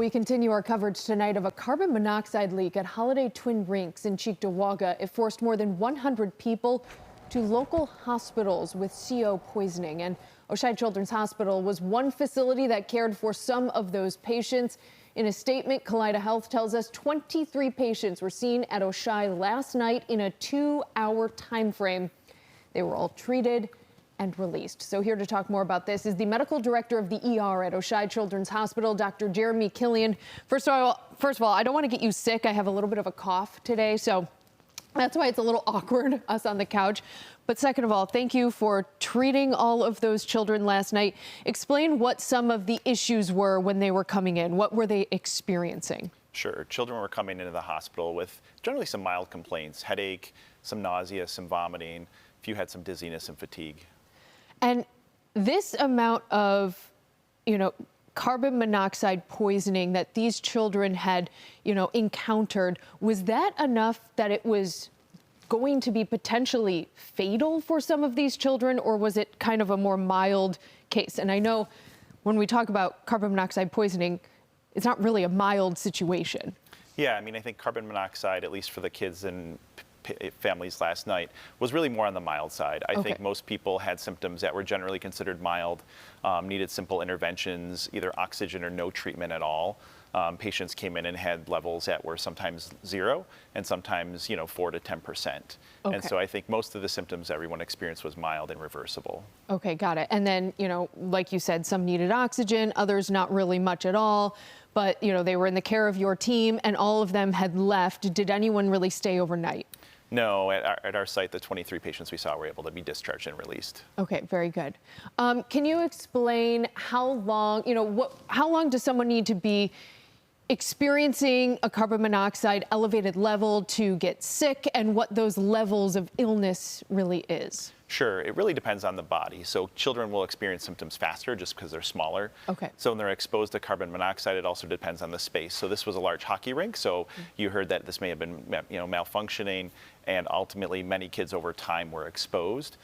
We continue our coverage tonight of a carbon monoxide leak at Holiday Twin Rinks in Cheektowaga. It forced more than 100 people to local hospitals with CO poisoning. And Oishei Children's Hospital was one facility that cared for some of those patients. In a statement, Kaleida Health tells us 23 patients were seen at Oishei last night in a 2-hour time frame. They were all treated and released. So here to talk more about this is the medical director of the ER at Oishei Children's Hospital, Dr. Jeremy Killian. First of all, I don't want to get you sick. I have a little bit of a cough today, so that's why it's a little awkward, us on the couch. But second of all, thank you for treating all of those children last night. Explain what some of the issues were when they were coming in. What were they experiencing? Sure. Children were coming into the hospital with generally some mild complaints, headache, some nausea, some vomiting. A few had some dizziness and fatigue. And this amount of, carbon monoxide poisoning that these children had, encountered, was that enough that it was going to be potentially fatal for some of these children, or was it kind of a more mild case? And I know when we talk about carbon monoxide poisoning, it's not really a mild situation. Yeah, I think carbon monoxide, at least for the kids and families last night, was really more on the mild side. I think most people had symptoms that were generally considered mild, needed simple interventions, either oxygen or no treatment at all. Patients came in and had levels that were sometimes 0 and sometimes 4 to 10%. And so I think most of the symptoms everyone experienced was mild and reversible. Okay, got it. And then, like you said, some needed oxygen, others not really much at all. But, they were in the care of your team and all of them had left. Did anyone really stay overnight? No, at our site, the 23 patients we saw were able to be discharged and released. Okay, very good. Can you explain how long, how long does someone need to be experiencing a carbon monoxide elevated level to get sick, and what those levels of illness really is? Sure, it really depends on the body. So children will experience symptoms faster just because they're smaller. Okay. So when they're exposed to carbon monoxide, it also depends on the space. So this was a large hockey rink, so you heard that this may have been malfunctioning, and ultimately many kids over time were exposed.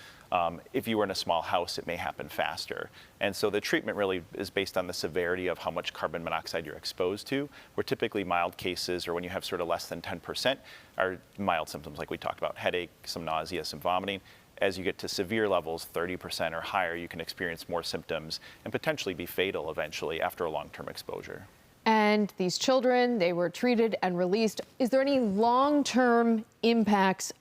If you were in a small house, it may happen faster. And so the treatment really is based on the severity of how much carbon monoxide you're exposed to, where typically mild cases, or when you have sort of less than 10%, are mild symptoms like we talked about, headache, some nausea, some vomiting. As you get to severe levels, 30% or higher, you can experience more symptoms and potentially be fatal eventually after a long-term exposure. And these children, they were treated and released. Is there any long-term effects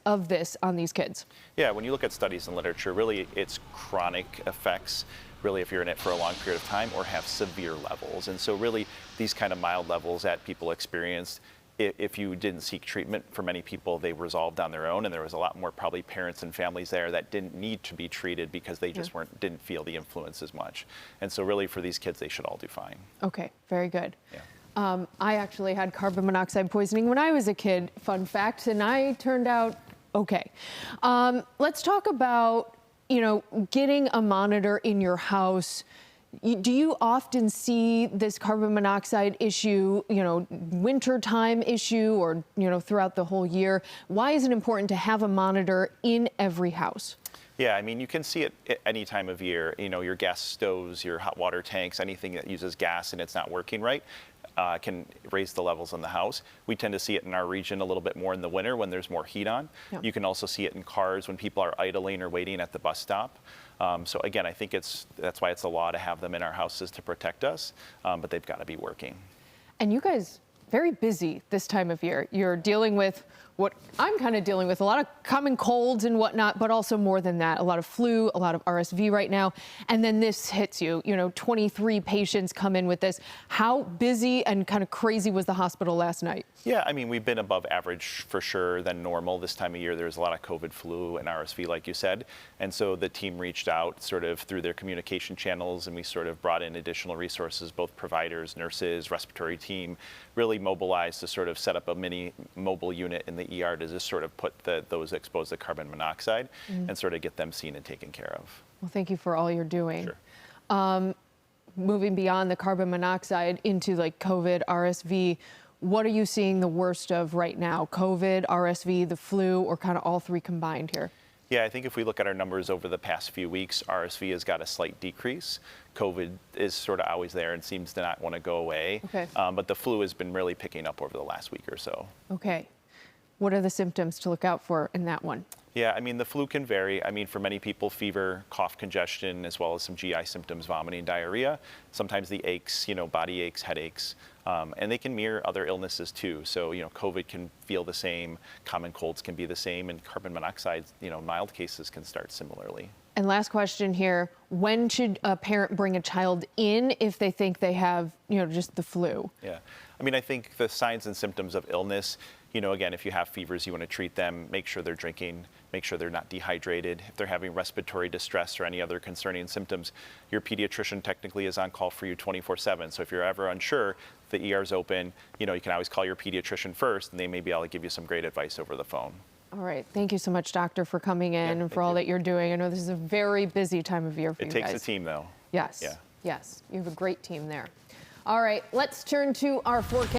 of this on these kids? Yeah, when you look at studies and literature, really it's chronic effects, really if you're in it for a long period of time or have severe levels. And so really these kind of mild levels that people experienced, if you didn't seek treatment, for many people, they resolved on their own, and there was a lot more probably parents and families there that didn't need to be treated because they just didn't feel the influence as much. And so really for these kids, they should all do fine. Okay, very good. Yeah. I actually had carbon monoxide poisoning when I was a kid, fun fact, and I turned out okay. Let's talk about, getting a monitor in your house. Do you often see this carbon monoxide issue, wintertime issue, or, throughout the whole year? Why is it important to have a monitor in every house? Yeah, you can see it at any time of year. Your gas stoves, your hot water tanks, anything that uses gas and it's not working right, can raise the levels in the house. We tend to see it in our region a little bit more in the winter when there's more heat on. Yeah. You can also see it in cars when people are idling or waiting at the bus stop. So again, I think that's why it's a law to have them in our houses to protect us, but they've got to be working. And you guys, very busy this time of year. You're dealing with what I'm kind of dealing with, a lot of common colds and whatnot, but also more than that, a lot of flu, a lot of RSV right now. And then this hits you, 23 patients come in with this. How busy and kind of crazy was the hospital last night? Yeah, we've been above average for sure than normal. This time of year, there's a lot of COVID, flu, and RSV, like you said. And so the team reached out sort of through their communication channels, and we sort of brought in additional resources, both providers, nurses, respiratory team, really mobilized to sort of set up a mini mobile unit in the ER to just sort of put those exposed to carbon monoxide and sort of get them seen and taken care of. Well, thank you for all you're doing. Sure. Moving beyond the carbon monoxide into like COVID, RSV, what are you seeing the worst of right now? COVID, RSV, the flu, or kind of all three combined here? Yeah, I think if we look at our numbers over the past few weeks, RSV has got a slight decrease. COVID is sort of always there and seems to not want to go away. Okay. But the flu has been really picking up over the last week or so. Okay. What are the symptoms to look out for in that one? Yeah, I mean, the flu can vary. I mean, for many people, fever, cough, congestion, as well as some GI symptoms, vomiting, diarrhea. Sometimes the aches, body aches, headaches, and they can mirror other illnesses too. So, COVID can feel the same, common colds can be the same, and carbon monoxide, mild cases can start similarly. And last question here, when should a parent bring a child in if they think they have, just the flu? Yeah, I mean, I think the signs and symptoms of illness, again, if you have fevers, you want to treat them, make sure they're drinking, make sure they're not dehydrated. If they're having respiratory distress or any other concerning symptoms, your pediatrician technically is on call for you 24/7. So if you're ever unsure, the ER's open, you can always call your pediatrician first, and they may be able to give you some great advice over the phone. All right. Thank you so much, doctor, for coming in and for all that you're doing. I know this is a very busy time of year for you guys. It takes a team, though. Yes. Yeah. Yes. You have a great team there. All right. Let's turn to our forecast.